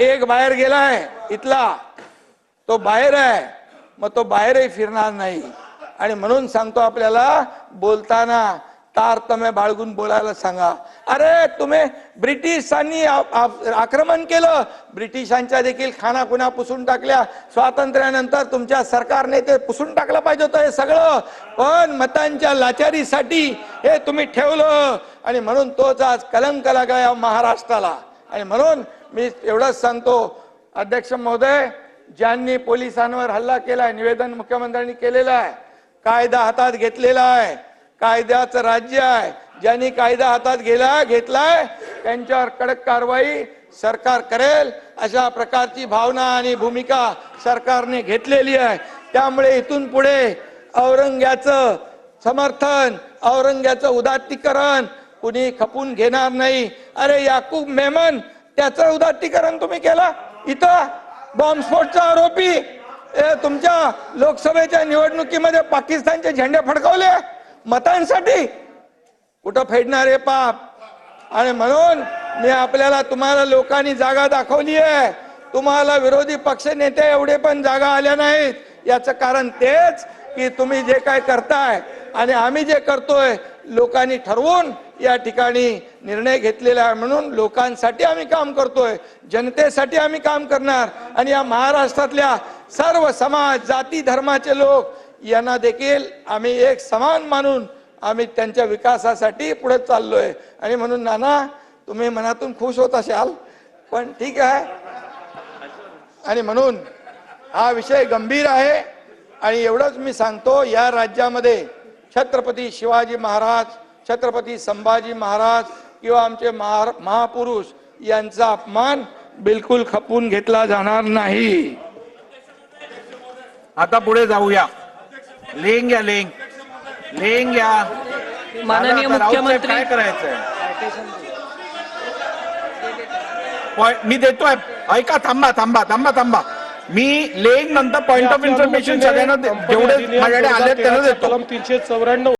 एक बाहेर गेलाय इथला, तो बाहेर आहे, मग तो बाहेरही फिरणार नाही. आणि म्हणून सांगतो आपल्याला बोलताना तारतम्य बाळगून बोलायला सांगा. अरे तुम्ही ब्रिटिशांनी आक्रमण केलं, ब्रिटिशांच्या देखील खानाखुणा पुसून टाकल्या. स्वातंत्र्यानंतर तुमच्या सरकारने ते पुसून टाकलं पाहिजे होतं हे सगळं, पण मतांच्या लाचारीसाठी हे तुम्ही ठेवलं. आणि म्हणून तोच आज कलंक लागला या महाराष्ट्राला. आणि म्हणून मी एवढंच सांगतो, अध्यक्ष महोदय, ज्यांनी पोलिसांवर हल्ला केलाय, निवेदन मुख्यमंत्र्यांनी केलेलं आहे, कायदा हातात घेतलेला आहे, कायद्याचं राज्य आहे, ज्यांनी कायदा हातात घेतलाय त्यांच्यावर कडक कारवाई सरकार करेल, अशा प्रकारची भावना आणि भूमिका सरकारने घेतलेली आहे. त्यामुळे इथून पुढे औरंग्याचं समर्थन, औरंग्याचं उदात्तीकरण कुणी खपून घेणार नाही. अरे याकूब मेमन, त्याचं उदात्तीकरण तुम्ही केलं. इथं बॉम्बस्फोटचा आरोपी तुमच्या लोकसभेच्या निवडणुकीमध्ये पाकिस्तानचे झेंडे फडकवले मतांसाठी. कुठं फेडणार आहे पाप. आणि म्हणून मी आपल्याला, तुम्हाला लोकांनी जागा दाखवली आहे, तुम्हाला विरोधी पक्ष नेते एवढे पण जागा आल्या नाहीत. याचं कारण तेच की तुम्ही जे काय करताय आणि आम्ही जे करतोय, लोकांनी ठरवून या ठिकाणी निर्णय घेतलेला आहे. म्हणून लोकांसाठी आम्ही काम करतोय, जनतेसाठी आम्ही काम करणार. आणि या महाराष्ट्रातल्या सर्व समाज, जाती, धर्माचे लोक यांना देखील आम्ही एक समान मानून आम्ही त्यांच्या विकासासाठी पुढे चाललोय. आणि म्हणून नाना, तुम्ही मनातून खुश होत असाल, पण ठीक आहे. आणि म्हणून हा विषय गंभीर आहे. आणि एवढंच मी सांगतो, या राज्यामध्ये छत्रपती शिवाजी महाराज, छत्रपती संभाजी महाराज किंवा आमचे महापुरुष यांचा अपमान बिलकुल खपून घेतला जाणार नाही. आता पुढे जाऊया. लेंग या माननीय मुख्यमंत्री, काय करायचंय? मी देतोय, ऐका, थांबा. मी लेंग नंतर पॉइंट ऑफ इन्फॉर्मेशन सगळ्यांना जेवढे माझ्याकडे आले त्यांना देतो. 394